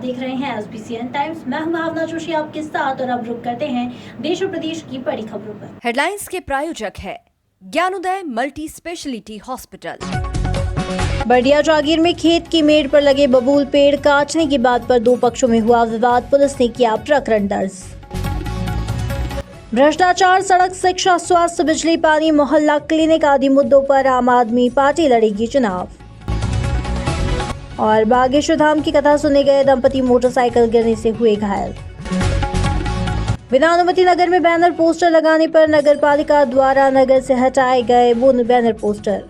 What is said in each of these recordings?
देख रहे हैं SBCN टाइम्स। मैं हूं भावना जोशी आपके साथ और अब रुक करते हैं देश और प्रदेश की बड़ी खबरों पर। हेडलाइंस के प्रायोजक है Gyanodaya multi speciality hospital. Bardia Jagir में खेत की मेड़ पर लगे बबूल पेड़ काटने की बात पर दो पक्षों में हुआ विवाद, पुलिस ने किया प्रकरण दर्ज। भ्रष्टाचार, सड़क, शिक्षा, स्वास्थ्य, बिजली, पानी, मोहल्ला क्लिनिक आदि मुद्दों पर आम आदमी पार्टी लड़ेगी चुनाव। और बागेश्वर धाम की कथा सुनने गए दंपति मोटरसाइकिल गिरने से हुए घायल। बिना अनुमति नगर में बैनर पोस्टर लगाने पर नगर पालिका द्वारा नगर से हटाए गए वो बैनर पोस्टर।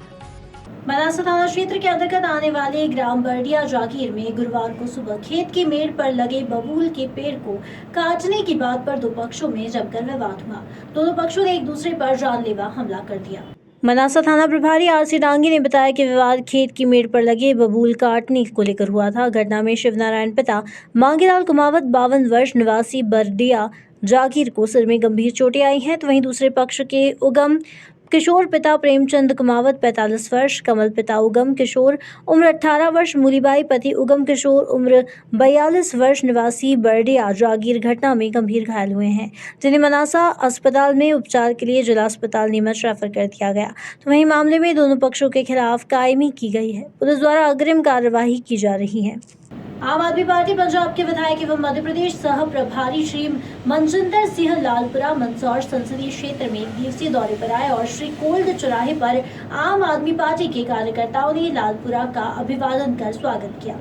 मनासा थाना क्षेत्र के अंतर्गत आने वाले ग्राम बर्डिया जागीर में गुरुवार को सुबह खेत की मेड़ पर लगे बबूल के पेड़ को काटने की बात पर दो पक्षों में जमकर विवाद हुआ। दोनों पक्षों ने एक दूसरे पर जानलेवा हमला कर दिया। मनासा थाना प्रभारी RC डांगी ने बताया कि विवाद खेत की मेड़ पर लगे बबूल काटने को लेकर हुआ था। घटना में शिवनारायण पिता मांगीलाल कुमावत 52 वर्ष निवासी बर्डिया जागीर को सिर में गंभीर चोटें आई हैं, तो वहीं दूसरे पक्ष के उगम किशोर पिता प्रेमचंद कुमावत 45 वर्ष, कमल पिता उगम किशोर उम्र 18 वर्ष, मूलीबाई पति उगम किशोर उम्र 42 वर्ष निवासी बर्डिया जागीर घटना में गंभीर घायल हुए हैं, जिन्हें मनासा अस्पताल में उपचार के लिए जिला अस्पताल नीमच रेफर कर दिया गया। तो वहीं मामले में दोनों पक्षों के खिलाफ कायमी की गई है। पुलिस द्वारा अग्रिम कार्यवाही की जा रही है। आम आदमी पार्टी पंजाब के विधायक एवं मध्य प्रदेश सह प्रभारी श्री मनजिंदर सिंह लालपुरा मंदसौर संसदीय क्षेत्र में एक दिवसीय दौरे पर आए और श्री कोल्ड चौराहे पर आम आदमी पार्टी के कार्यकर्ताओं ने लालपुरा का अभिवादन कर स्वागत किया।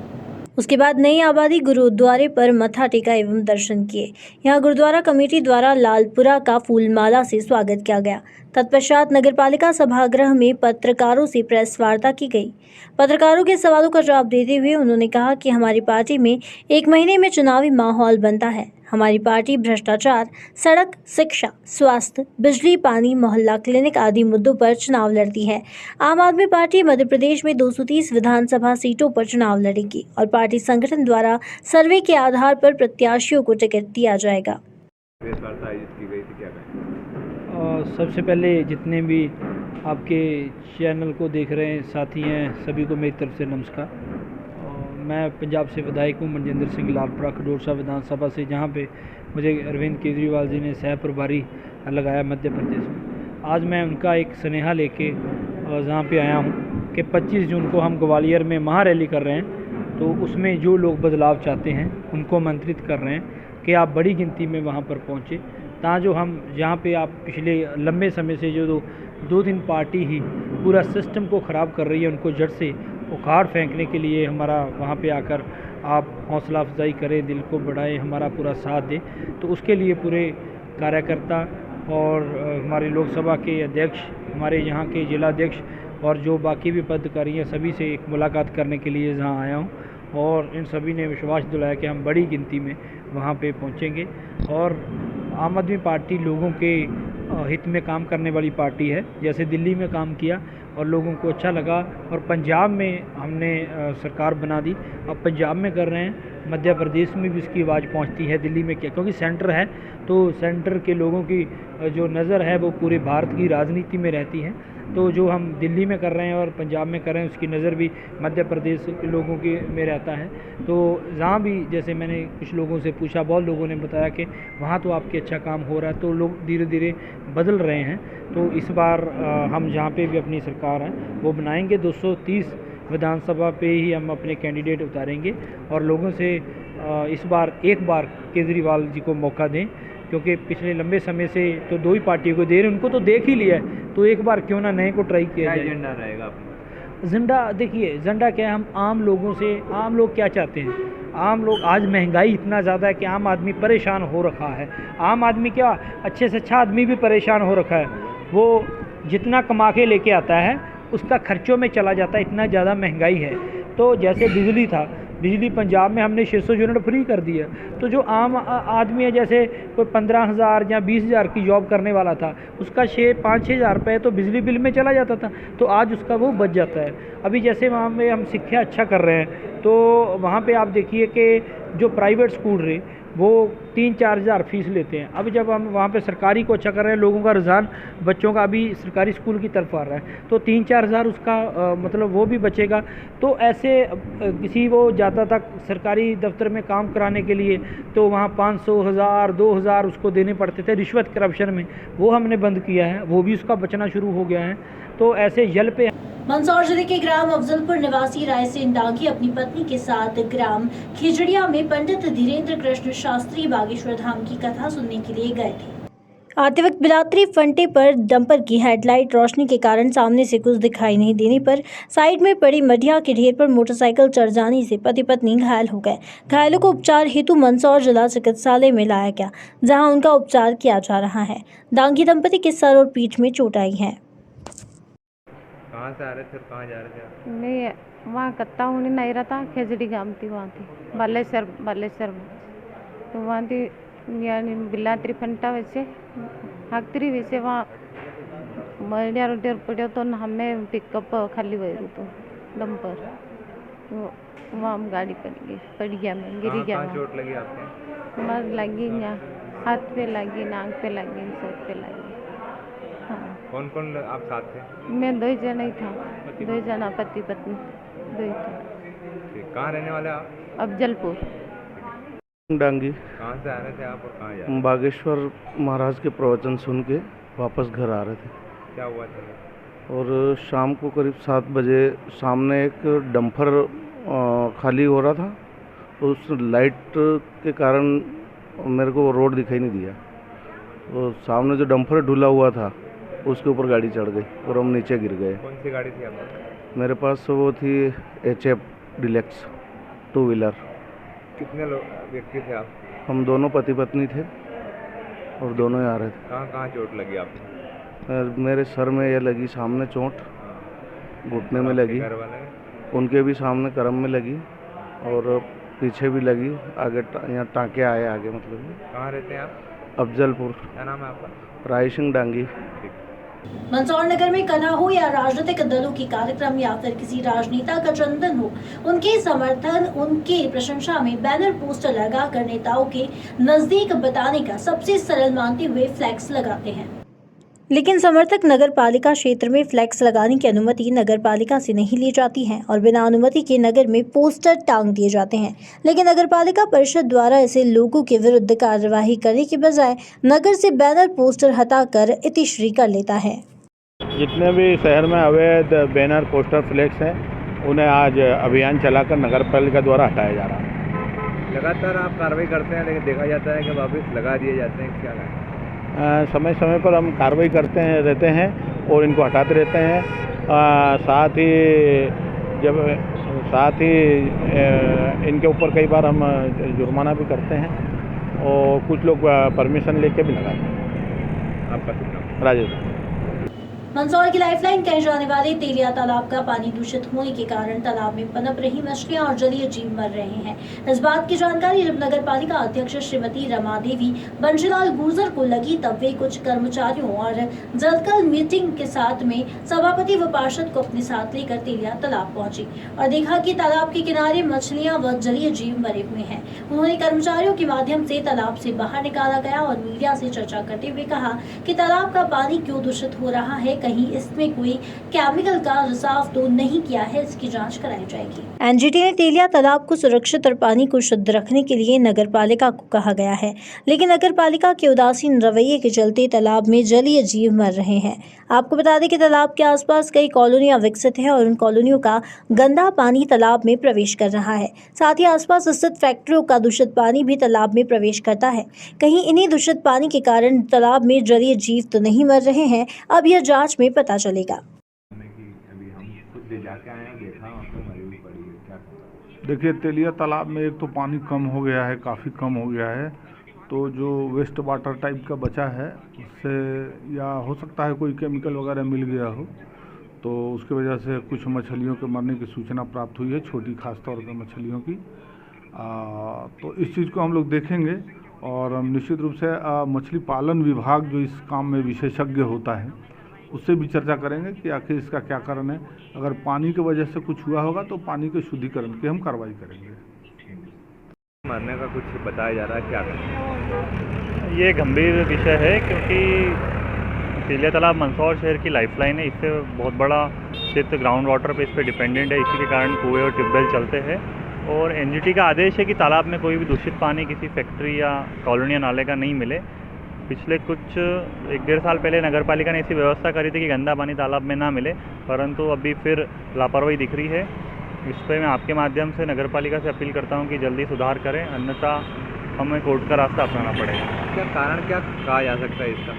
उसके बाद नई आबादी गुरुद्वारे पर मत्था टेका एवं दर्शन किए। यहां गुरुद्वारा कमेटी द्वारा लालपुरा का फूलमाला से स्वागत किया गया। तत्पश्चात नगरपालिका सभागृह में पत्रकारों से प्रेस वार्ता की गई। पत्रकारों के सवालों का जवाब देते हुए उन्होंने कहा कि हमारी पार्टी में 1 महीने में चुनावी माहौल बनता है। हमारी पार्टी भ्रष्टाचार, सड़क, शिक्षा, स्वास्थ्य, बिजली, पानी, मोहल्ला क्लिनिक आदि मुद्दों पर चुनाव लड़ती है। आम आदमी पार्टी मध्य प्रदेश में 230 विधानसभा सीटों पर चुनाव लड़ेगी और पार्टी संगठन द्वारा सर्वे के आधार पर प्रत्याशियों को टिकट दिया जाएगा। सबसे पहले जितने भी आपके चैनल को देख रहे हैं साथी हैं, सभी को मेरी तरफ से नमस्कार। मैं पंजाब से विधायक हूँ मनजिंदर सिंह लालपुरा खडूर विधानसभा से, जहाँ पे मुझे अरविंद केजरीवाल जी ने सह प्रभारी लगाया मध्य प्रदेश में। आज मैं उनका एक स्नेहा लेके जहाँ पे आया हूँ कि 25 जून को हम ग्वालियर में महारैली कर रहे हैं, तो उसमें जो लोग बदलाव चाहते हैं उनको आमंत्रित कर रहे हैं कि आप बड़ी गिनती में वहाँ पर पहुँचे, ता जो हम जहाँ पे आप पिछले लंबे समय से जो दो दिन पार्टी ही पूरा सिस्टम को ख़राब कर रही है, उनको जड़ से उखाड़ फेंकने के लिए हमारा वहाँ पे आकर आप हौसला अफजाई करें, दिल को बढ़ाएं, हमारा पूरा साथ दें। तो उसके लिए पूरे कार्यकर्ता और हमारे लोकसभा के अध्यक्ष, हमारे यहाँ के जिलाध्यक्ष और जो बाकी भी पदाधिकारी हैं, सभी से एक मुलाकात करने के लिए यहाँ आया हूँ और इन सभी ने विश्वास दिलाया कि हम बड़ी गिनती में वहाँ पे पहुँचेंगे। और आम आदमी पार्टी लोगों के हित में काम करने वाली पार्टी है। जैसे दिल्ली में काम किया और लोगों को अच्छा लगा और पंजाब में हमने सरकार बना दी, अब पंजाब में कर रहे हैं, मध्य प्रदेश में भी इसकी आवाज़ पहुंचती है। दिल्ली में क्या, क्योंकि सेंटर है तो सेंटर के लोगों की जो नज़र है वो पूरे भारत की राजनीति में रहती है। तो जो हम दिल्ली में कर रहे हैं और पंजाब में कर रहे हैं उसकी नज़र भी मध्य प्रदेश के लोगों के में रहता है। तो जहाँ भी जैसे मैंने कुछ लोगों से पूछा, बहुत लोगों ने बताया कि वहाँ तो आपके अच्छा काम हो रहा है, तो लोग धीरे धीरे बदल रहे हैं। तो इस बार हम जहाँ पे भी अपनी सरकार है वो बनाएंगे, 230 विधानसभा पे ही हम अपने कैंडिडेट उतारेंगे और लोगों से इस बार एक बार केजरीवाल जी को मौका दें, क्योंकि पिछले लंबे समय से तो 2 ही पार्टियों को दे रहे, उनको तो देख ही लिया है, तो एक बार क्यों ना नए को ट्राई किया जाए। एजेंडा रहेगा एजेंडा देखिए, एजेंडा क्या है, हम आम लोगों से, आम लोग क्या चाहते हैं, आम लोग आज महंगाई इतना ज़्यादा है कि आम आदमी परेशान हो रखा है। आम आदमी क्या, अच्छे से अच्छा आदमी भी परेशान हो रखा है। वो जितना कमा के लेके आता है उसका खर्चों में चला जाता है, इतना ज़्यादा महंगाई है। तो जैसे बिजली था, बिजली पंजाब में हमने 600 यूनिट फ्री कर दिया, तो जो आम आदमी है, जैसे कोई 15,000 या 20,000 की जॉब करने वाला था, उसका 5-6 हज़ार रुपये तो बिजली बिल में चला जाता था, तो आज उसका वो बच जाता है। अभी जैसे वहाँ में हम शिक्षा अच्छा कर रहे हैं, तो वहाँ पे आप देखिए कि जो प्राइवेट स्कूल रहे वो 3-4 हज़ार फीस लेते हैं। अब जब हम वहाँ पे सरकारी को अच्छा कर रहे हैं, लोगों का रुझान बच्चों का अभी सरकारी स्कूल की तरफ आ रहा है, तो 3-4 हज़ार उसका मतलब वो भी बचेगा। तो ऐसे किसी वो जाता था सरकारी दफ्तर में काम कराने के लिए, तो वहाँ 500, 1000, 2000 उसको देने पड़ते थे रिश्वत करप्शन में, वो हमने बंद किया है, वो भी उसका बचना शुरू हो गया है। तो ऐसे यल पे मंदसौर जिले के ग्राम अफजलपुर निवासी रायसेन डांगी अपनी पत्नी के साथ ग्राम खिजड़िया में पंडित धीरेन्द्र कृष्ण शास्त्री बागेश्वर धाम की कथा सुनने के लिए गए थे। आते वक्त बिलात्री फंटे पर डंपर की हेडलाइट रोशनी के कारण सामने से कुछ दिखाई नहीं देने पर साइड में पड़ी मटिया के ढेर पर मोटरसाइकिल चढ़ जाने से पति पत्नी घायल हो गए। घायलों को उपचार हेतु मंदसौर जिला चिकित्सालय में लाया गया, जहां उनका उपचार किया जा रहा है। डांगी दंपति के सर और पीठ में चोट आई है। कहाँ से आ रहे थे और कहाँ जा रहे थे आप? नहीं, वहाँ कत्ता होने नहीं रहा था, खेजड़ी गाँव थी, वहाँ थी बालेश्वर में। तो वहाँ थी यानी बिलात्री फंटा वैसे हाकत्री वैसे वहाँ मरिया रोटियर पड़े तो हमें पिकअप खाली हुए तो डंपर, तो वहाँ हम गाड़ी पड़ गया, मैं गिर गया। कहाँ चोट लगी आपके? मर लगी यहाँ, हाथ पे लगी, नाक पे लगी, सर पे लगी। हाँ। कौन कौन आप साथ थे? मैं 2 जना ही था, 2 जना पति पत्नी 2 ही था। ठीक, कहाँ रहने वाले आप? अफजलपुर डांगी। कहाँ से आ रहे थे आप और कहाँ जा रहे थे? बागेश्वर महाराज के प्रवचन सुन के वापस घर आ रहे थे। क्या हुआ था? और शाम को करीब 7 बजे सामने एक डंपर खाली हो रहा था, उस लाइट के कारण मेरे को रोड दिखाई नहीं दिया, तो सामने जो डंपर ढुला हुआ था उसके ऊपर गाड़ी चढ़ गई और हम नीचे गिर गए। कौन सी गाड़ी थी आपकी? मेरे पास वो थी HF डिलेक्स 2 व्हीलर। कितने लोग व्यक्ति थे आप? हम दोनों पति पत्नी थे और दोनों ही आ रहे थे। कहाँ कहाँ चोट लगी आपको? मेरे सर में ये लगी सामने चोट, घुटने में लगी, घर वाले? उनके भी सामने करम में लगी और पीछे भी लगी, आगे यहाँ टाँके आए आगे। मतलब कहाँ रहते हैं आप? अफजलपुर। क्या नाम है आपका? रायसिंह डांगी। मंदसौर नगर में कला हो या राजनीतिक दलों के कार्यक्रम या फिर किसी राजनेता का जन्मदिन हो, उनके समर्थन, उनके प्रशंसा में बैनर पोस्टर लगाकर नेताओं के नजदीक बताने का सबसे सरल मानते हुए फ्लैक्स लगाते हैं। लेकिन समर्थक नगर पालिका क्षेत्र में फ्लैक्स लगाने की अनुमति नगर पालिका से नहीं ली जाती है और बिना अनुमति के नगर में पोस्टर टांग दिए जाते हैं। लेकिन नगर पालिका परिषद द्वारा ऐसे लोगों के विरुद्ध कार्यवाही करने के बजाय नगर से बैनर पोस्टर हटाकर इतिश्री कर लेता है। जितने भी शहर में अवैध बैनर पोस्टर फ्लैक्स हैं, उन्हें आज अभियान चलाकर नगर पालिका द्वारा हटाया जा रहा है। लगातार आप कार्रवाई करते हैं, लेकिन देखा जाता है कि वापस लगा दिए जाते हैं, क्या है? समय समय पर हम कार्रवाई करते रहते हैं और इनको हटाते रहते हैं। साथ ही इनके ऊपर कई बार हम जुर्माना भी करते हैं और कुछ लोग परमिशन लेके भी लगाते हैं। आपका शुक्रिया। राजेश। मंदसौर की लाइफलाइन कहे जाने वाले तेलिया तालाब का पानी दूषित होने के कारण तालाब में पनप रही मछलियां और जलीय जीव मर रहे हैं। इस बात की जानकारी जब नगर पालिका अध्यक्ष श्रीमती रमा देवी बंशीलाल गुर्जर को लगी, तब वे कुछ कर्मचारियों और जलकल मीटिंग के साथ में सभापति व पार्षद को अपने साथ लेकर तेलिया तालाब पहुंची और देखा कि तालाब के किनारे मछलियां व जलीय जीव मरे हुए हैं। उन्होंने कर्मचारियों के माध्यम से तालाब से बाहर निकाला गया और मीडिया से चर्चा करते हुए कहा कि तालाब का पानी क्यों दूषित हो रहा है, कहीं इसमें कोई केमिकल का रिसाव तो नहीं किया है, इसकी जांच कराई जाएगी। एनजीटी ने तेलिया तालाब को सुरक्षित और पानी को शुद्ध रखने के लिए नगर पालिका को कहा गया है, लेकिन नगर पालिका के उदासीन रवैये के चलते तालाब में जलीय जीव मर रहे हैं। आपको बता दें कि तालाब के आसपास कई कॉलोनियां विकसित हैं और उन कॉलोनियों का गंदा पानी तालाब में प्रवेश कर रहा है। साथ ही आसपास स्थित फैक्ट्रियों का दूषित पानी भी तालाब में प्रवेश करता है। कहीं इन्हीं दूषित पानी के कारण तालाब में जलीय जीव तो नहीं मर रहे हैं, अब यह जांच में पता चलेगा। देखिए, तेलिया तालाब में एक तो पानी कम हो गया है, काफ़ी कम हो गया है, तो जो वेस्ट वाटर टाइप का बचा है उससे या हो सकता है कोई केमिकल वगैरह मिल गया हो, तो उसकी वजह से कुछ मछलियों के मरने की सूचना प्राप्त हुई है, छोटी खास तौर पर मछलियों की। तो इस चीज़ को हम लोग देखेंगे और निश्चित रूप से मछली पालन विभाग जो इस काम में विशेषज्ञ होता है उससे भी चर्चा करेंगे कि आखिर इसका क्या कारण है। अगर पानी की वजह से कुछ हुआ होगा तो पानी के शुद्धिकरण की हम कार्रवाई करेंगे। मरने का कुछ बताया जा रहा है, क्या करें? ये गंभीर विषय है क्योंकि तेलिया तालाब मंदसौर शहर की लाइफलाइन है। इससे बहुत बड़ा क्षेत्र ग्राउंड वाटर पे इस पर डिपेंडेंट है। इसी के कारण कुएं और ट्यूबवेल चलते हैं और एनजीटी का आदेश है कि तालाब में कोई भी दूषित पानी किसी फैक्ट्री या कॉलोनी या नाले का नहीं मिले। पिछले कुछ 1-1.5 साल पहले नगर पालिका ने ऐसी व्यवस्था करी थी कि गंदा पानी तालाब में ना मिले, परंतु अभी फिर लापरवाही दिख रही है। इस पर मैं आपके माध्यम से नगर पालिका से अपील करता हूं कि जल्दी सुधार करें, अन्यथा हमें कोर्ट का रास्ता अपनाना पड़ेगा। क्या कारण क्या कहा जा सकता है इसका?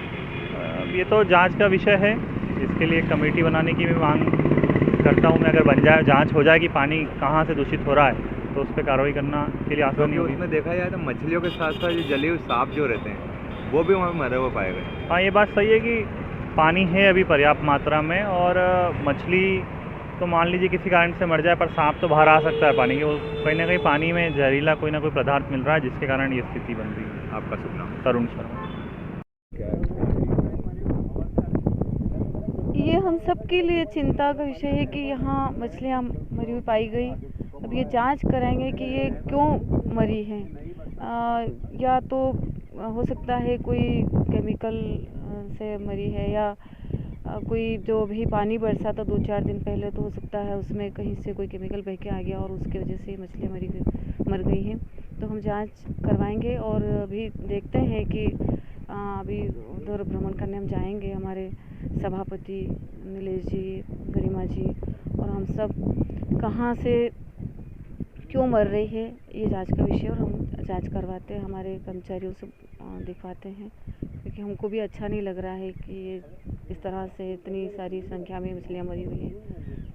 ये तो जांच का विषय है। इसके लिए एक कमेटी बनाने की मैं मांग करता हूं। मैं अगर बन जाए, जांच हो जाए कि पानी कहां से दूषित हो रहा है, तो उस पर कार्रवाई करना के लिए आसानी होगी। उसमें देखा जाए तो मछलियों के साथ साथ जो जली हुई सांप जो रहते हैं वो भी वहाँ मरे हुए पाए गए। हाँ, ये बात सही है कि पानी है अभी पर्याप्त मात्रा में और मछली तो मान लीजिए किसी कारण से मर जाए, पर सांप तो बाहर आ सकता है पानी के। वो कहीं ना कहीं पानी में जहरीला कोई ना कोई पदार्थ मिल रहा है, जिसके कारण ये स्थिति बन रही है। आपका शुभ नाम? तरुण शर्मा। ये हम सब के लिए चिंता का विषय है कि यहाँ मछलियाँ मरी हुई पाई गई। अब ये जांच कराएंगे कि ये क्यों मरी हैं। या तो हो सकता है कोई केमिकल से मरी है, या कोई जो भी पानी बरसा था 2-4 दिन पहले, तो हो सकता है उसमें कहीं से कोई केमिकल बह के आ गया और उसकी वजह से मछलियाँ मर गई हैं। तो हम जांच करवाएंगे और अभी देखते हैं कि अभी उधर भ्रमण करने हम जाएंगे। हमारे सभापति नीलेश जी, गरिमा जी और हम सब कहाँ से क्यों मर रही है ये जांच का विषय, और हम जांच करवाते हैं, हमारे कर्मचारियों से दिखवाते हैं, क्योंकि हमको भी अच्छा नहीं लग रहा है कि ये इस तरह से इतनी सारी संख्या में मछलियाँ मरी हुई हैं।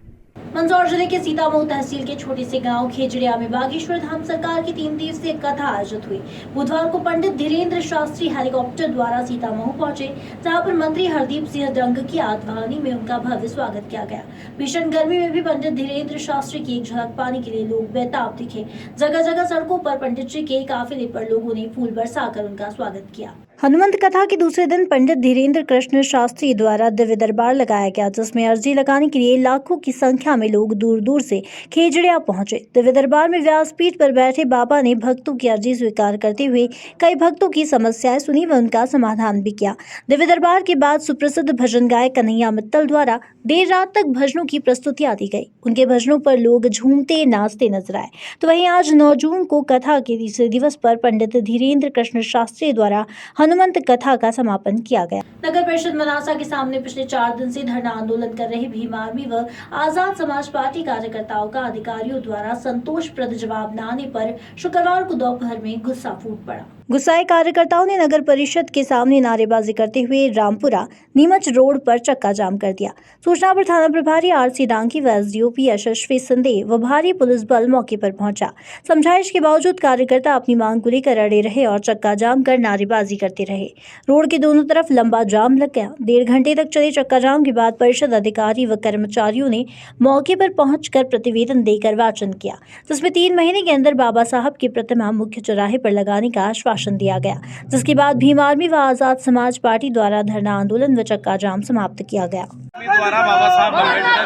मंदसौर जिले के सीतामऊ तहसील के छोटे से गांव खेजड़िया में बागेश्वर धाम सरकार की 3 दिवसीय कथा आयोजित हुई। बुधवार को पंडित धीरेन्द्र शास्त्री हेलीकॉप्टर द्वारा सीतामऊ पहुंचे, जहां पर मंत्री हरदीप सिंह डंग की आगवानी में उनका भव्य स्वागत किया गया। भीषण गर्मी में भी पंडित धीरेन्द्र शास्त्री की एक झलक पाने के लिए लोग बेताब दिखे। जगह जगह सड़कों पर पंडित जी के काफिले पर लोगों ने फूल बरसाकर उनका स्वागत किया। हनुमंत कथा के दूसरे दिन पंडित धीरेन्द्र कृष्ण शास्त्री द्वारा दिव्य दरबार लगाया गया, जिसमें अर्जी लगाने के लिए लाखों की संख्या में लोग दूर दूर से खेजड़िया पहुंचे। दिव्य दरबार में व्यासपीठ पर बैठे बाबा ने भक्तों की अर्जी स्वीकार करते हुए कई भक्तों की समस्याएं सुनी व उनका समाधान भी किया। दिव्य दरबार के बाद सुप्रसिद्ध भजन गायक कन्हैया मित्तल द्वारा देर रात तक भजनों की प्रस्तुतियां दी गई। उनके भजनों पर लोग झूमते नाचते नजर आए। तो वहीं आज 9 जून को कथा के तीसरे दिवस पर पंडित धीरेन्द्र कृष्ण शास्त्री द्वारा हनुमंत कथा का समापन किया गया। नगर परिषद मनासा के सामने पिछले 4 दिन से धरना आंदोलन कर रहे भीम आर्मी व आजाद समाज पार्टी कार्यकर्ताओं का अधिकारियों द्वारा संतोषप्रद जवाब न आने पर शुक्रवार को दोपहर में गुस्सा फूट पड़ा। गुस्साए कार्यकर्ताओं ने नगर परिषद के सामने नारेबाजी करते हुए रामपुरा नीमच रोड पर चक्का जाम कर दिया। सूचना पर थाना प्रभारी आरसी डांगी व एसडीओपी यशस्वी संदेह व भारी पुलिस बल मौके पर पहुंचा। समझाइश के बावजूद कार्यकर्ता अपनी मांग को लेकर अड़े रहे और चक्का जाम कर नारेबाजी करते रहे। रोड के दोनों तरफ लंबा जाम लग गया। 1.5 घंटे तक चले चक्का जाम के बाद परिषद अधिकारी व कर्मचारियों ने मौके पर पहुंचकर प्रतिवेदन देकर वाचन किया, जिसमें 3 महीने के अंदर बाबा साहब की प्रतिमा मुख्य चौराहे पर लगाने का आश्वासन दिया गया, जिसके बाद भीम आर्मी व आजाद समाज पार्टी द्वारा धरना आंदोलन व चक्का जाम समाप्त किया गया। द्वारा बाबा साहब अम्बेडकर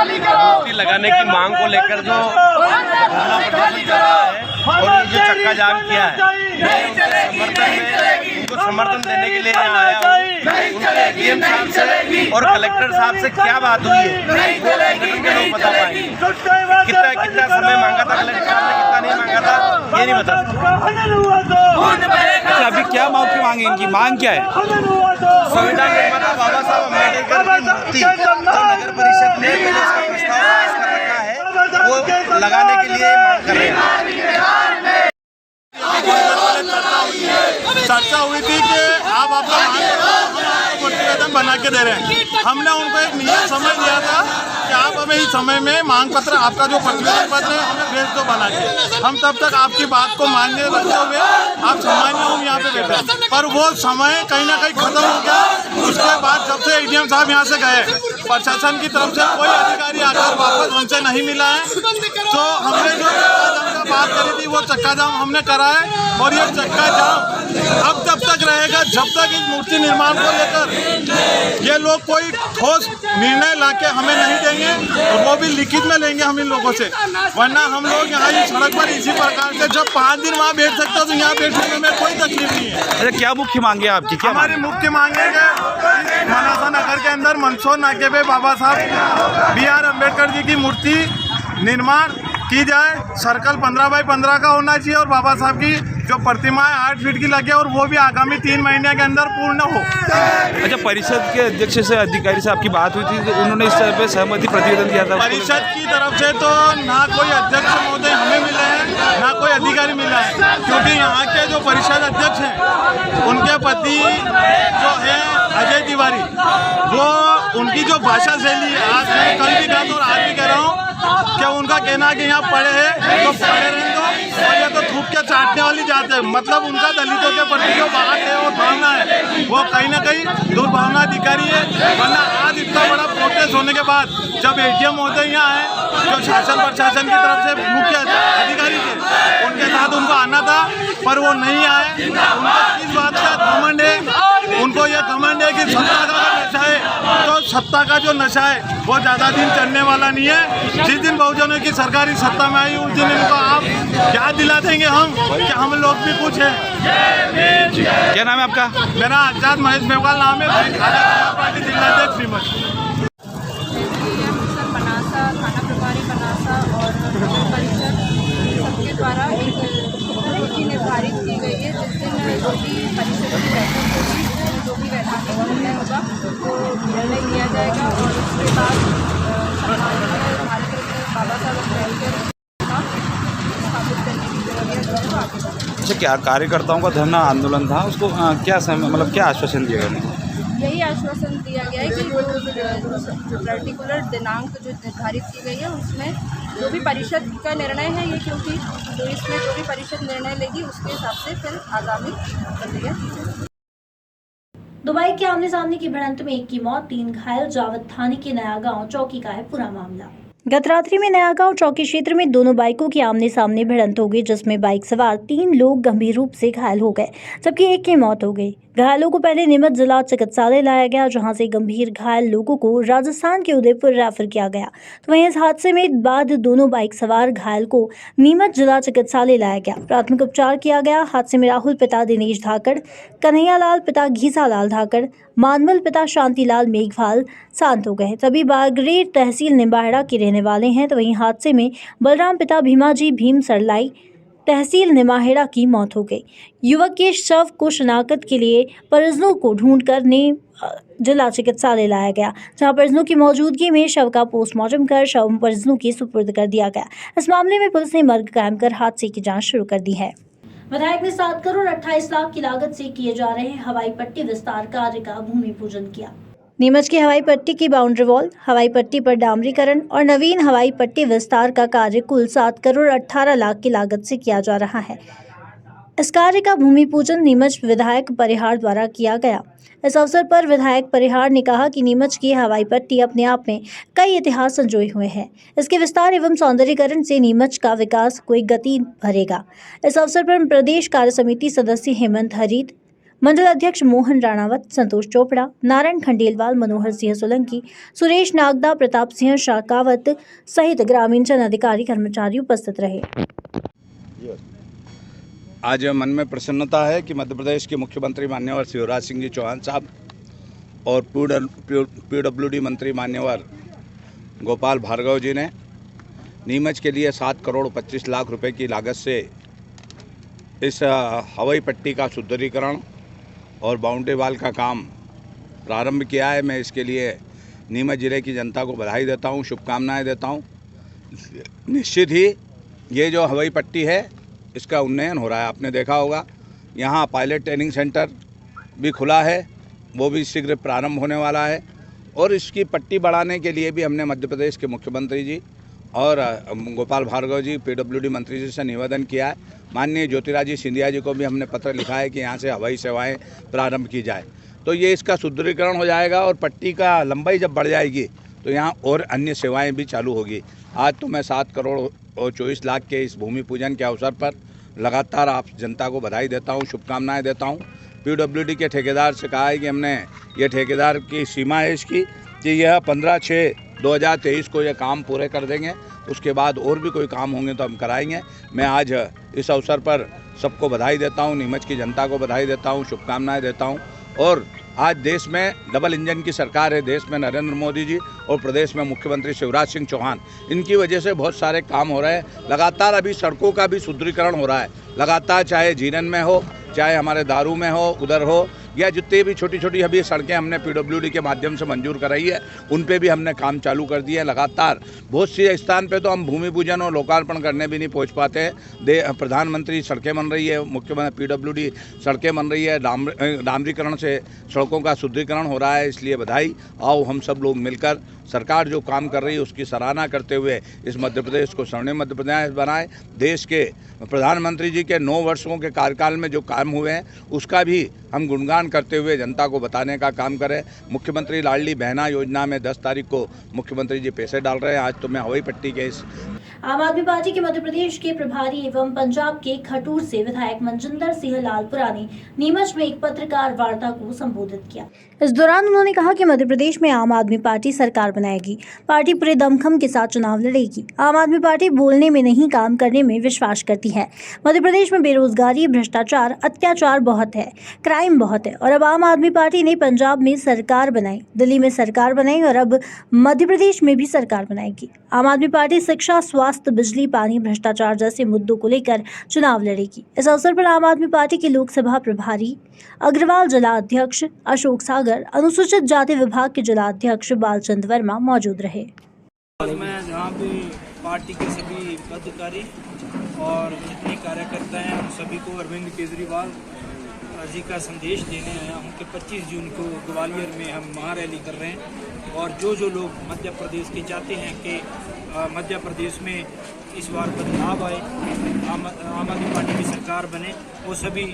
की मूर्ति लगाने की मांग को लेकर जो धरना प्रदर्शन कर रहा है और ये जो चक्का जाम किया है, उनको समर्थन देने के लिए आया हूँ। उनके एडीएम साहब से और कलेक्टर साहब से क्या बात हुई है वो संगठन के लोग बता पाएंगे। कितना समय मांगा था कलेक्टर साहब ने, कितना नहीं मांगा था ये नहीं बता सकता। अभी क्या मांग इनकी मांग क्या है? संविधान निर्माता बाबा साहब अम्बेडकर की मूर्ति और नगर परिषद ने उसका प्रस्ताव पास कर रखा है, वो लगाने के लिए मांग कर रहे हैं। चर्चा हुई थी कि आप अपना प्रतिवेदन बना के दे रहे हैं। हमने उनको एक नियत समय दिया था कि आप हमें इस समय में मांग पत्र, आपका जो प्रतिवेदन पत्र है हमें भेज दो बना के। हम तब तक आपकी बात को मान्य रखते हुए आप सामान्य हम यहाँ पे बैठे, पर वो समय कहीं ना कहीं खत्म हो गया। उसके बाद जब से एडीएम साहब यहाँ से गए, प्रशासन की तरफ से कोई अधिकारी आकर वापस हमसे नहीं मिला है। तो हमने जो चक्का जाम का बात करी थी वो चक्का जाम हमने करा है और ये चक्का जाम अब तब तक रहेगा जब तक इस मूर्ति निर्माण को लेकर ये लोग कोई ठोस निर्णय लाके हमें नहीं देंगे, और वो भी लिखित में लेंगे हम इन लोगों से, वरना हम लोग यहाँ इस सड़क पर इसी प्रकार से जब 5 दिन वहाँ बैठ सकते हो तो यहाँ बैठने में कोई तकलीफ नहीं है। अच्छा, क्या मुख्य मांगे आपकी? क्या हमारी मुख्य मांगे मनासा नगर के अंदर मंदसौर नाके पे बाबा साहब BR अम्बेडकर जी की मूर्ति निर्माण की जाए। सर्कल 15 बाई 15 का होना चाहिए और बाबा साहब की जो प्रतिमा है 8 फीट की लगे और वो भी आगामी 3 महीने के अंदर पूर्ण हो। अच्छा, परिषद के अध्यक्ष से अधिकारी से आपकी बात हुई थी तो उन्होंने इस तरह पे सहमति प्रतिवेदन दिया था? परिषद की तरफ से तो ना कोई अध्यक्ष महोदय हमें मिले हैं ना कोई अधिकारी मिला है, क्योंकि यहाँ के जो परिषद अध्यक्ष हैं उनके पति जो है अजय तिवारी, वो उनकी जो भाषा शैली है, आज मैं कल भी कहा और आज भी कह रहा हूँ क्या उनका कहना कि यहाँ पढ़े हैं तो पढ़े रहें दो, और ये तो थूक के चाटने वाली जाते हैं। मतलब उनका दलितों के प्रति जो बात है और भावना है वो कहीं ना कहीं दुर्भावना अधिकारी है। वरना आज इतना बड़ा प्रोटेस्ट होने के बाद जब ADM महोदय यहाँ आए जो शासन प्रशासन की तरफ से मुख्य अधिकारी थे, उनके साथ उनको आना था पर वो नहीं आए। उनका किस बात का घमंड है? उनको ये घमंड है कि सत्ता का नशा है, तो सत्ता का जो नशा है वो ज़्यादा दिन चलने वाला नहीं है। जिस दिन बहुजनों की सरकारी सत्ता में आई उस दिन इनको आप याद दिला देंगे हम कि हम लोग भी कुछ हैं। क्या नाम है आपका? मेरा आजाद महेश मेघवाल नाम है, पार्टी जिलाध्यक्ष श्रीमती। बनासा, थाना प्रभारी बनासा और नगर परिषद सबके द्वारा एक नीति निर्धारित की गई है, जिस दिन जो भी परिषद की बैठक होगी, जो भी वैधानिक निर्णय होगा वो निर्णय लिया जाएगा और उसके बाद भारत रत्न बाबा साहब अम्बेडकर स्थापित करने की प्रक्रिया जो है वो आगे बढ़ेगी। अच्छा, क्या कार्यकर्ताओं का धरना आंदोलन था, उसको क्या मतलब क्या आश्वासन दिया गया? यही आश्वासन दिया गया है कि जो पर्टिकुलर दिनांक जो निर्धारित की गई है उसमें जो भी परिषद का निर्णय है ये, क्योंकि तो इसमें जो भी परिषद निर्णय लेगी उसके हिसाब से फिर आगामी प्रक्रिया की जाएगी। दुबई के आमने सामने की भिड़ंत में 1 की मौत, 3 घायल। जावद थाने के नया गांव चौकी का है पूरा मामला। गत रात्रि में नया गांव चौकी क्षेत्र में दोनों बाइकों की आमने सामने भिड़ंत हो गई, जिसमें बाइक सवार 3 लोग गंभीर रूप से घायल हो गए, जबकि 1 की मौत हो गई। घायलों को पहले नीमच जिला चिकित्सालय लाया गया, जहां से गंभीर घायल लोगों को राजस्थान के उदयपुर रेफर किया गया। तो वहीं इस हादसे में बाद दोनों बाइक सवार घायल को नीमच जिला चिकित्सालय लाया गया, प्राथमिक उपचार किया गया। हादसे में राहुल पिता दिनेश धाकड़, कन्हैया लाल पिता घीसा लाल धाकड़, मानवल पिता शांतिलाल मेघवाल शांत हो गए। सभी बागरेर तहसील निम्बाहेड़ा के रहने वाले हैं। तो वहीं हादसे में बलराम पिता भीमाजी भीम सरलाई तहसील निम्बाहेड़ा की मौत हो गई। युवक के शव को शिनाख्त के लिए परिजनों को ढूंढकर जिला चिकित्सालय लाया गया, जहां परिजनों की मौजूदगी में शव का पोस्टमार्टम कर शव परिजनों के सुपुर्द कर दिया गया। इस मामले में पुलिस ने मर्ग कायम कर हादसे की जांच शुरू कर दी है। विधायक ने 7 करोड़ 28 लाख की लागत से किए जा रहे हवाई पट्टी विस्तार कार्य का भूमि पूजन किया। नीमच की हवाई पट्टी की बाउंड्री वॉल, हवाई पट्टी पर डामरीकरण और नवीन हवाई पट्टी विस्तार का कार्य कुल 7 करोड़ 18 लाख की लागत से किया जा रहा है। इस कार्य का भूमि पूजन नीमच विधायक परिहार द्वारा किया गया। इस अवसर पर विधायक परिहार ने कहा कि नीमच की हवाई पट्टी अपने आप में कई इतिहास संजोए हुए हैं। इसके विस्तार एवं सौंदर्यीकरण से नीमच का विकास कोई गति भरेगा। इस अवसर पर प्रदेश कार्य समिति सदस्य हेमंत हरीद, मंडल अध्यक्ष मोहन राणावत, संतोष चोपड़ा, नारायण खंडेलवाल, मनोहर सिंह सोलंकी, सुरेश नागदा, प्रताप सिंह शाकावत सहित ग्रामीण जन अधिकारी कर्मचारी उपस्थित रहे। आज मन में प्रसन्नता है कि मध्य प्रदेश के मुख्यमंत्री माननीय शिवराज सिंह जी चौहान साहब और PWD मंत्री माननीय गोपाल भार्गव जी ने नीमच के लिए 7 करोड़ 25 लाख रुपए की लागत से इस हवाई पट्टी का सुदृढ़ीकरण और बाउंड्री वाल का काम प्रारंभ किया है। मैं इसके लिए नीमच जिले की जनता को बधाई देता हूं, शुभकामनाएं देता हूं। निश्चित ही ये जो हवाई पट्टी है इसका उन्नयन हो रहा है। आपने देखा होगा यहाँ पायलट ट्रेनिंग सेंटर भी खुला है, वो भी शीघ्र प्रारंभ होने वाला है। और इसकी पट्टी बढ़ाने के लिए भी हमने मध्य प्रदेश के मुख्यमंत्री जी और गोपाल भार्गव जी PWD मंत्री जी से निवेदन किया है। माननीय ज्योतिरादित्य सिंधिया जी को भी हमने पत्र लिखा है कि यहाँ से हवाई सेवाएं प्रारंभ की जाए, तो ये इसका सुदृढ़ीकरण हो जाएगा और पट्टी का लंबाई जब बढ़ जाएगी तो यहाँ और अन्य सेवाएं भी चालू होगी। आज तो मैं 7 करोड़ और 24 लाख के इस भूमि पूजन के अवसर पर लगातार आप जनता को बधाई देता हूँ, शुभकामनाएं देता हूँ। PWD के ठेकेदार से कहा है कि हमने ये ठेकेदार की सीमा है इसकी कि यह 15/6/2023 को ये काम पूरे कर देंगे। उसके बाद और भी कोई काम होंगे तो हम कराएंगे। मैं आज इस अवसर पर सबको बधाई देता हूँ, नीमच की जनता को बधाई देता हूँ, शुभकामनाएं देता हूँ। और आज देश में डबल इंजन की सरकार है, देश में नरेंद्र मोदी जी और प्रदेश में मुख्यमंत्री शिवराज सिंह चौहान, इनकी वजह से बहुत सारे काम हो रहे हैं। लगातार अभी सड़कों का भी सुदृढ़ीकरण हो रहा है, लगातार, चाहे जीरन में हो, चाहे हमारे दारू में हो, उधर हो, या जितनी भी छोटी छोटी अभी सड़कें हमने PWD के माध्यम से मंजूर कराई है, उन पे भी हमने काम चालू कर दिया है। लगातार बहुत सी स्थान पे तो हम भूमि पूजन और लोकार्पण करने भी नहीं पहुंच पाते हैं। प्रधानमंत्री सड़कें बन रही है, मुख्यमंत्री PWD सड़कें बन रही है, डामरीकरण से सड़कों का सुदृढ़ीकरण हो रहा है। इसलिए बधाई। आओ हम सब लोग मिलकर सरकार जो काम कर रही है उसकी सराहना करते हुए इस मध्य प्रदेश को स्वर्णिम मध्य प्रदेश बनाए। देश के प्रधानमंत्री जी के 9 वर्षों के कार्यकाल में जो काम हुए हैं उसका भी हम गुणगान करते हुए जनता को बताने का काम करें। मुख्यमंत्री लाडली बहना योजना में 10 तारीख को मुख्यमंत्री जी पैसे डाल रहे हैं। आज तो मैं हवाई पट्टी के इस आम आदमी पार्टी के मध्य प्रदेश के प्रभारी एवं पंजाब के खटूर से विधायक मनजिंदर सिंह लालपुरा ने नीमच में एक पत्रकार वार्ता को संबोधित किया। इस दौरान उन्होंने कहा कि मध्य प्रदेश में आम आदमी पार्टी सरकार बनाएगी, पार्टी पूरे दमखम के साथ चुनाव लड़ेगी। आम आदमी पार्टी बोलने में नहीं, काम करने में विश्वास करती है। मध्य प्रदेश में बेरोजगारी, भ्रष्टाचार, अत्याचार बहुत है, क्राइम बहुत है, और अब आम आदमी पार्टी ने पंजाब में सरकार बनाई, दिल्ली में सरकार बनाई और अब मध्य प्रदेश में भी सरकार बनाएगी। आम आदमी पार्टी शिक्षा, स्वास्थ्य, बिजली, पानी, भ्रष्टाचार जैसे मुद्दों को लेकर चुनाव लड़ेगी। इस अवसर पर आम आदमी पार्टी के लोकसभा प्रभारी अग्रवाल, जिला अध्यक्ष अशोक सागर, अनुसूचित जाति विभाग के जिला अध्यक्ष बालचंद वर्मा मौजूद रहे। मैं जहाँ पे पार्टी के सभी पदाधिकारी और जितने कार्यकर्ता हैं उन सभी को अरविंद केजरीवाल जी का संदेश देने आया हूँ कि 25 जून को ग्वालियर में हम महारैली कर रहे हैं। और जो लोग मध्य प्रदेश के चाहते हैं कि मध्य प्रदेश में इस बार बदलाव आए, आम आदमी पार्टी की सरकार बने, वो सभी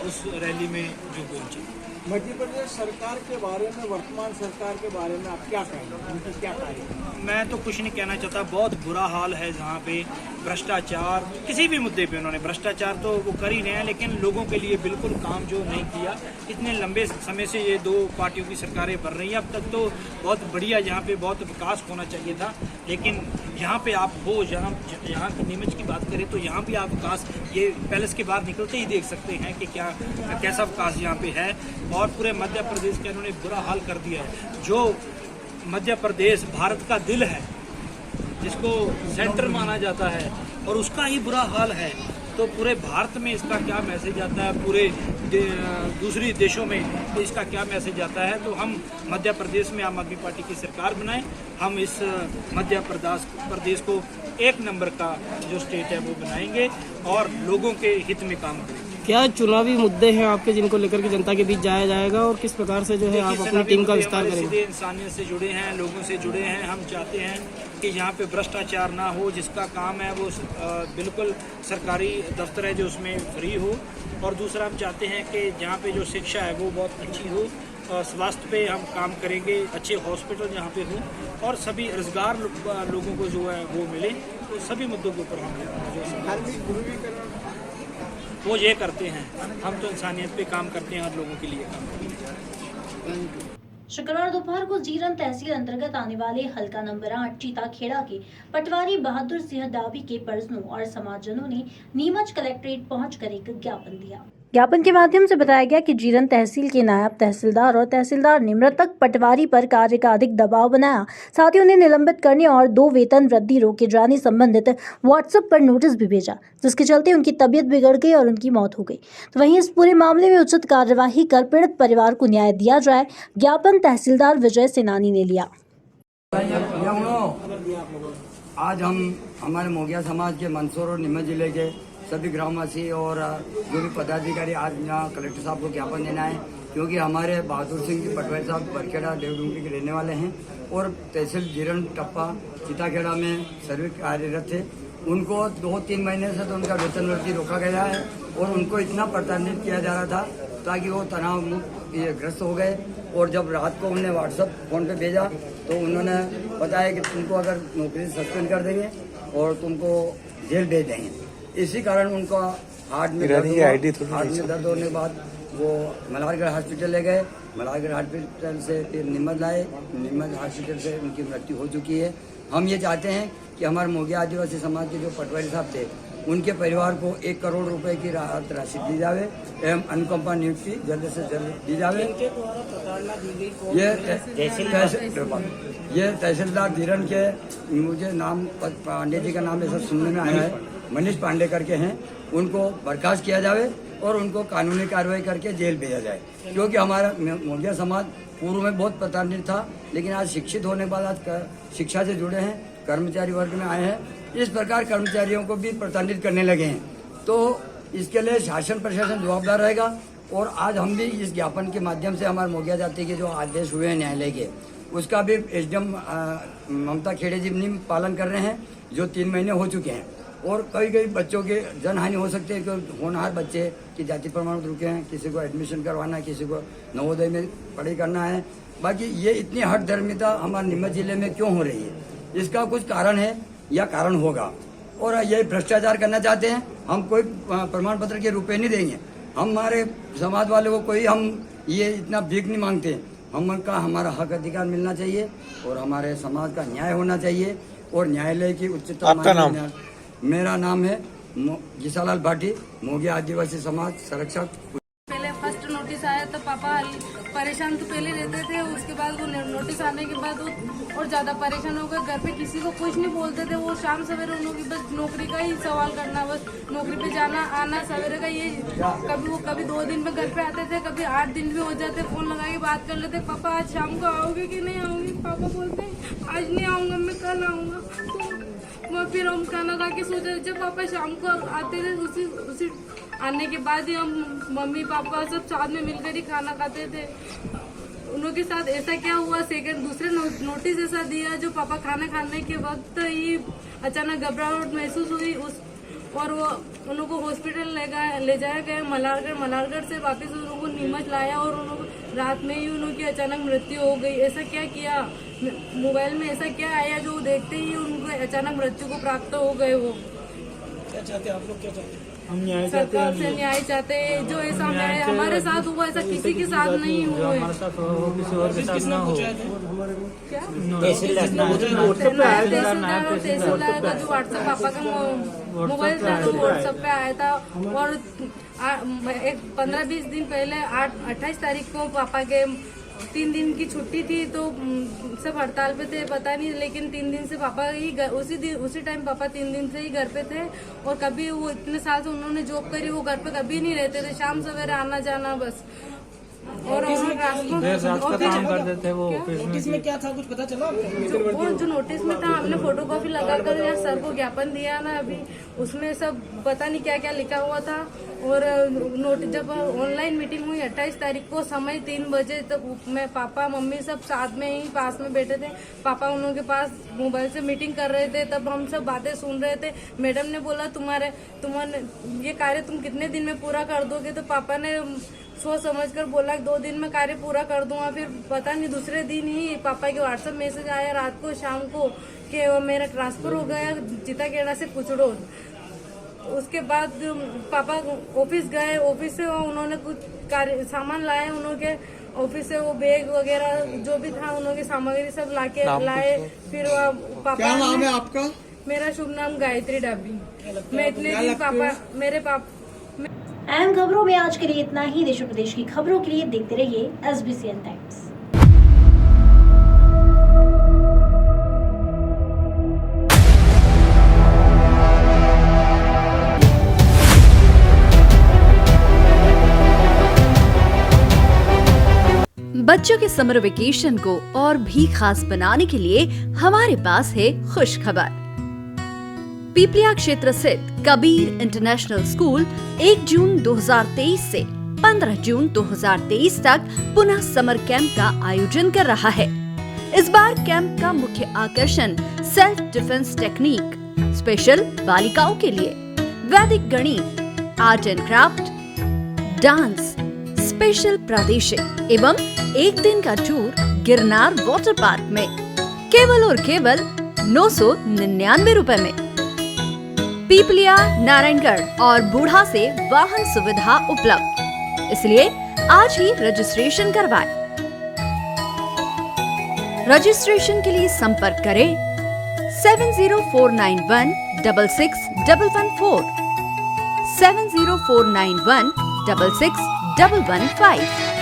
उस रैली में जो पहुँचे। मध्य प्रदेश सरकार के बारे में, वर्तमान सरकार के बारे में आप क्या कहेंगे, उनकी क्या कार्य? मैं तो कुछ नहीं कहना चाहता। बहुत बुरा हाल है जहाँ पे भ्रष्टाचार, किसी भी मुद्दे पे उन्होंने भ्रष्टाचार तो वो कर ही रहे हैं, लेकिन लोगों के लिए बिल्कुल काम जो नहीं किया। इतने लंबे समय से ये 2 पार्टियों की सरकारें बन रही हैं, अब तक तो बहुत बढ़िया, यहाँ पे बहुत विकास होना चाहिए था, लेकिन यहाँ पे आप हो, यहाँ की नीमच की बात करें तो यहाँ भी आप विकास, ये पैलेस के बाहर निकलते ही देख सकते हैं कि कैसा विकास यहाँ पे है। और पूरे मध्य प्रदेश का इन्होंने बुरा हाल कर दिया है। जो मध्य प्रदेश भारत का दिल है, जिसको सेंटर माना जाता है, और उसका ही बुरा हाल है, तो पूरे भारत में इसका क्या मैसेज आता है, पूरे दूसरे देशों में इसका क्या मैसेज आता है। तो हम मध्य प्रदेश में आम आदमी पार्टी की सरकार बनाएं। हम इस मध्य प्रदेश को 1 नंबर का जो स्टेट है वो बनाएंगे और लोगों के हित में काम करेंगे। क्या चुनावी मुद्दे हैं आपके जिनको लेकर के जनता के बीच जाया जाएगा, और किस प्रकार से जो है आप अपनी टीम का विस्तार करेंगे? सीधे इंसानियत से जुड़े हैं, लोगों से जुड़े हैं। हम चाहते हैं कि यहाँ पे भ्रष्टाचार ना हो, जिसका काम है वो बिल्कुल सरकारी दफ्तर है जो उसमें फ्री हो। और दूसरा हम चाहते हैं कि जहाँ पे जो शिक्षा है वो बहुत अच्छी हो, और स्वास्थ्य पे हम काम करेंगे, अच्छे हॉस्पिटल यहाँ पे हो, और सभी रोजगार लोगों को जो है वो मिले। तो सभी मुद्दों के ऊपर हम वो ये करते हैं। हम तो इंसानियत पे काम करते हैं, हर लोगों के लिए काम करते हैं। शुक्रवार दोपहर को जीरन तहसील अंतर्गत आने वाले हल्का नंबर 8 चीताखेड़ा के पटवारी बहादुर सिंह डाबी के परिजनों और समाजजनों ने नीमच कलेक्ट्रेट पहुंचकर एक ज्ञापन दिया। ज्ञापन के माध्यम से बताया गया कि जीरन तहसील के नायब तहसीलदार और तहसीलदार ने मृतक पटवारी पर कार्य का अधिक दबाव बनाया, साथ ही उन्हें निलंबित करने और 2 वेतन वृद्धि रोके जाने संबंधित व्हाट्सएप पर नोटिस भी भेजा, जिसके चलते उनकी तबीयत बिगड़ गई और उनकी मौत हो गई। तो वहीं इस पूरे मामले में उचित कार्यवाही कर पीड़ित परिवार को न्याय दिया जाए, ज्ञापन तहसीलदार विजय सेनानी ने लिया। आज हम हमारे मोगिया समाज के मंदसौर और नीमच जिले के सभी ग्रामवासी और जो भी पदाधिकारी आज यहाँ कलेक्टर साहब को ज्ञापन देना है, क्योंकि हमारे बहादुर सिंह जी पटवारी साहब बरखेड़ा देवडूंगरी के रहने वाले हैं और तहसील जीरन टप्पा चीताखेड़ा में सर्विस कार्यरत थे। उनको 2-3 महीने से तो उनका वेतन वृद्धि रोका गया है और उनको इतना प्रताड़ित किया जा रहा था ताकि वो तनाव मुक्त ग्रस्त हो गए। और जब रात को उन्होंने व्हाट्सएप फ़ोन पे भेजा तो उन्होंने बताया कि तुमको अगर नौकरी से सस्पेंड कर देंगे और तुमको जेल भेज देंगे। इसी कारण उनका हार्ट में दर्द होने के बाद वो मल्हारगढ़ हॉस्पिटल ले गए। मल्हारगढ़ हॉस्पिटल से फिर नीमच लाए, नीमच हॉस्पिटल से उनकी मृत्यु हो चुकी है। हम ये चाहते हैं कि हमारे मोगिया आदिवासी समाज के जो पटवारी साहब थे उनके परिवार को 1 करोड़ रुपए की राहत राशि दी जावे एवं अनुकंपा नियुक्ति जल्द से जल्द दी जावे। ये तहसीलदार धीरन के, मुझे नाम पांडे जी का नाम ऐसा सुनने में आया है, मनीष पांडे करके हैं, उनको बर्खास्त किया जावे और उनको कानूनी कार्रवाई करके जेल भेजा जाए। क्योंकि हमारा मोगिया समाज पूर्व में बहुत प्रताड़ित था, लेकिन आज शिक्षित होने के बाद आज शिक्षा से जुड़े हैं, कर्मचारी वर्ग में आए हैं, इस प्रकार कर्मचारियों को भी प्रताड़ित करने लगे हैं। तो इसके लिए शासन प्रशासन जवाबदार रहेगा। और आज हम भी इस ज्ञापन के माध्यम से हमारे मोगिया जाति के जो आदेश हुए हैं न्यायालय के, उसका भी एसडीएम ममता खेड़े जी नहीं पालन कर रहे हैं, जो 3 महीने हो चुके हैं। और कई बच्चों के जनहानि हो सकती है, क्योंकि होनहार बच्चे की जाति प्रमाण पत्र रुके हैं, किसी को एडमिशन करवाना है, किसी को नवोदय में पढ़ाई करना है। बाकी ये इतनी हठ धर्मिता हमारे नीमच जिले में क्यों हो रही है, इसका कुछ कारण है या कारण होगा। और ये भ्रष्टाचार करना चाहते हैं, हम कोई प्रमाण पत्र के रुपए नहीं देंगे। हमारे समाज वालों को कोई हम ये इतना भीख नहीं मांगते। हमका हमारा हक अधिकार मिलना चाहिए और हमारे समाज का न्याय होना चाहिए। और न्यायालय की उच्चतम, आपका नाम? मेरा नाम है जीसालाल भाटी, मोगिया आदिवासी समाज संरक्षक। पहले फर्स्ट नोटिस आया तो पापा परेशान तो पहले रहते थे, उसके बाद वो नोटिस आने के बाद वो और ज्यादा परेशान हो गए। घर पे किसी को कुछ नहीं बोलते थे, वो शाम सवेरे उन लोगों की बस नौकरी का ही सवाल करना, बस नौकरी पे जाना आना सवेरे का ये। कभी 2 दिन में घर पे आते थे, कभी 8 दिन भी हो जाते, फोन लगा के बात कर लेते, पापा आज शाम को आओगे कि नहीं आओगे। पापा बोलते आज नहीं आऊंगा, मैं कल आऊंगा। तो फिर हम खाना खा के सोचे, जब पापा शाम को आते थे उसी आने के बाद ही हम मम्मी पापा सब साथ में मिलकर ही खाना खाते थे। उनके साथ ऐसा क्या हुआ, दूसरे नोटिस ऐसा दिया जो पापा खाना खाने के वक्त ही अचानक घबराहट महसूस हुई और वो उन लोगों को हॉस्पिटल ले जाया गया मल्हारगढ़ से वापस उन लोगों को नीमच लाया और उन लोगों रात में ही उनकी अचानक मृत्यु हो गई। ऐसा क्या किया, मोबाइल में ऐसा क्या आया जो देखते ही उनको अचानक मृत्यु को प्राप्त हो गए। वो क्या चाहते हैं आप लोग, क्या चाहते हैं? सरकार से न्याय चाहते हैं। जो ऐसा हमारे साथ हुआ ऐसा किसी के साथ नहीं हुआ है। तहसीलदार का जो व्हाट्सएप पापा का मोबाइल था तो व्हाट्सएप पे आया था। और 15-20 दिन पहले 28 तारीख को पापा के 3 दिन की छुट्टी थी, तो सब हड़ताल पे थे, पता नहीं, लेकिन 3 दिन से पापा ही उसी टाइम पापा 3 दिन से ही घर पे थे। और कभी वो इतने साल से उन्होंने जॉब करी, वो घर पे कभी नहीं रहते थे, शाम सवेरे आना जाना बस। और काम करते थे वो नोटिस में क्या था, कुछ पता चला? वो जो नोटिस में था, हमने फोटोकॉपी लगाकर या सर को ज्ञापन दिया ना, अभी उसमें सब पता नहीं क्या क्या लिखा हुआ था। और नोटिस जब ऑनलाइन मीटिंग हुई 28 तारीख को समय 3 बजे, तो मैं पापा मम्मी सब साथ में ही पास में बैठे थे। पापा उन के पास मोबाइल से मीटिंग कर रहे थे, तब हम सब बातें सुन रहे थे। मैडम ने बोला तुम्हारे ये कार्य तुम कितने दिन में पूरा कर दोगे, तो पापा ने सोच समझ कर बोला 2 दिन में कार्य पूरा कर दूंगा। फिर पता नहीं दूसरे दिन ही पापा के व्हाट्सएप मैसेज आया रात को शाम को कि मेरा ट्रांसफर हो गया चिताखेड़ा से कुचड़ो। उसके बाद पापा ऑफिस गए, ऑफिस से उन्होंने कुछ कार्य सामान लाए, उन्होंने ऑफिस से वो बैग वगैरह जो भी था उन्होंने सामग्री सब लाए। फिर पापा, क्या नाम है आपका? मेरा शुभ नाम गायत्री डाबी। मैं इतने दिन पापा मेरे पापा अहम खबरों में आज के लिए इतना ही। देश और प्रदेश की खबरों के लिए देखते रहिए SBCN टाइम्स। बच्चों के समर वेकेशन को और भी खास बनाने के लिए हमारे पास है खुश खबर। पीपलिया क्षेत्र स्थित कबीर इंटरनेशनल स्कूल 1 जून 2023 से 15 जून 2023 तक पुनः समर कैंप का आयोजन कर रहा है। इस बार कैंप का मुख्य आकर्षण सेल्फ डिफेंस टेक्निक, स्पेशल बालिकाओं के लिए वैदिक गणित, art and craft, dance, special प्रादेशिक एवं 1 दिन का टूर गिरनार वाटर पार्क में केवल और केवल 999 रुपए में। पीपलिया, नारायणगढ़ और बूढ़ा से वाहन सुविधा उपलब्ध, इसलिए आज ही रजिस्ट्रेशन करवाएं। रजिस्ट्रेशन के लिए संपर्क करें 7049166114, 7049166115।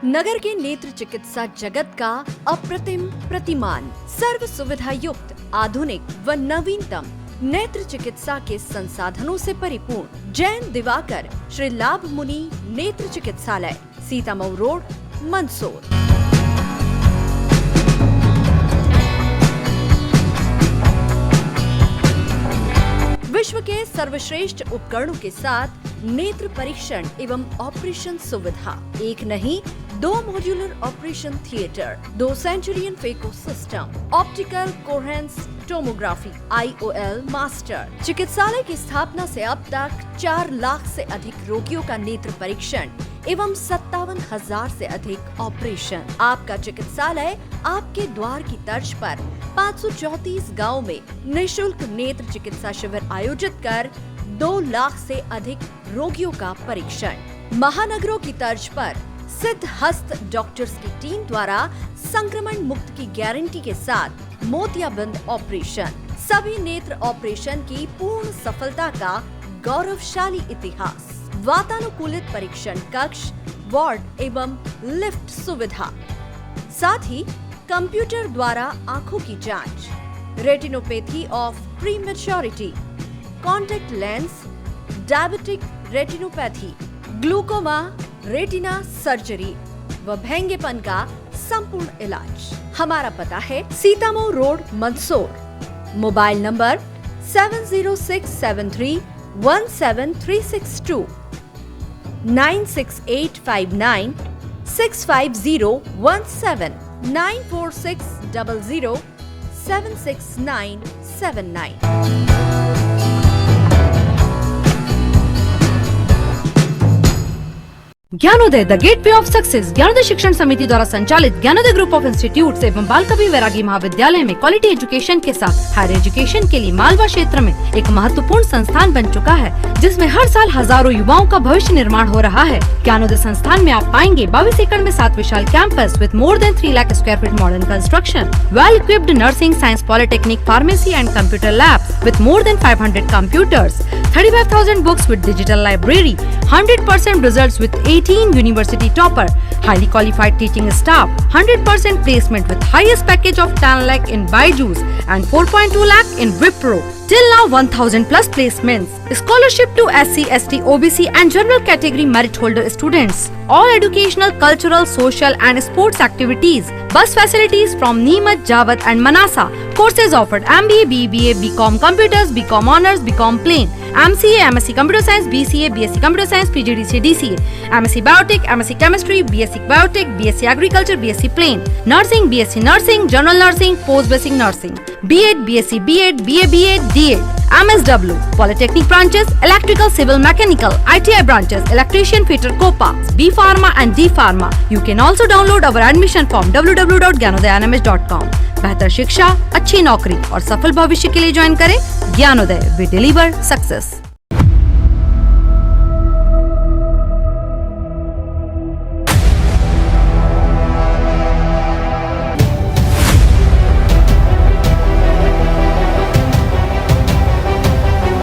नगर के नेत्र चिकित्सा जगत का अप्रतिम प्रतिमान, सर्व सुविधा युक्त, आधुनिक व नवीनतम नेत्र चिकित्सा के संसाधनों से परिपूर्ण जैन दिवाकर श्री लाभ मुनि नेत्र चिकित्सालय, सीतामऊ रोड, मंदसौर। विश्व के सर्वश्रेष्ठ उपकरणों के साथ नेत्र परीक्षण एवं ऑपरेशन सुविधा, एक नहीं 2 modular operation theatre, 2 Centurion phaco system, optical coherence tomography, IOL master. चिकित्सालय की स्थापना से अब तक 4 लाख से अधिक रोगियों का नेत्र परीक्षण एवं 57,000 से अधिक ऑपरेशन। आपका चिकित्सालय आपके द्वार की तर्ज पर 534 गाँव में निःशुल्क नेत्र चिकित्सा शिविर आयोजित कर 2 लाख से अधिक रोगियों का परीक्षण। महानगरों की तर्ज पर सिद्ध हस्त डॉक्टर्स की टीम द्वारा संक्रमण मुक्त की गारंटी के साथ मोतियाबिंद ऑपरेशन। सभी नेत्र ऑपरेशन की पूर्ण सफलता का गौरवशाली इतिहास। वातानुकूलित परीक्षण कक्ष, वार्ड एवं लिफ्ट सुविधा, साथ ही कंप्यूटर द्वारा आंखों की जांच, retinopathy of prematurity, contact lens, diabetic retinopathy, glaucoma, retina surgery व भेंगेपन का संपूर्ण इलाज। हमारा पता है Sitamau road, Mandsaur. Mobile number 7067317362, 96859650179, 9460076979। Gyanodaya the gateway of success Gyanodaya Shikshan Samiti द्वारा संचालित ज्ञानोदय ग्रुप ऑफ इंस्टीट्यूट्स एवं बाल कवि वैरागी महाविद्यालय में क्वालिटी एजुकेशन के साथ हायर एजुकेशन के लिए मालवा क्षेत्र में एक महत्वपूर्ण संस्थान बन चुका है, जिसमें हर साल हजारों युवाओं का भविष्य निर्माण हो रहा है। ज्ञानोदय संस्थान में आप पाएंगे 22 एकड़ में 7 विशाल campus with more than 3 lakh square feet modern construction, well equipped nursing, science, polytechnic, pharmacy and computer labs with more than 500 computers, 35,000 books with digital library, 100% results with 18 university topper, highly qualified teaching staff, 100% placement with highest package of 10 lakh in Byju's and 4.2 lakh in Wipro. Till now 1,000 plus placements. Scholarship to SC, ST, OBC and general category merit holder students. All educational, cultural, social and sports activities. Bus facilities from Neemuch, Jawat and Manasa. Courses offered MBA, BBA, BCom Computers, BCom Honors, BCom Plain, MCA, MSc Computer Science, BCA, BSc Computer Science, PGDC, DCA, MSc Biotic, MSc Chemistry, BSc Biotic, BSc Agriculture, BSc Plain, Nursing, BSc Nursing, General Nursing, Post Basic Nursing, B.Ed, BSc B.Ed, BA, B.Ed, D.Ed, MSW, Polytechnic branches, Electrical, Civil, Mechanical, ITI branches, Electrician, Fitter, COPA, B Pharma and D Pharma. You can also download our admission form www.gyanodayanmh.com. बेहतर शिक्षा, अच्छी नौकरी और सफल भविष्य के लिए join करें ज्ञानोदय। We deliver success.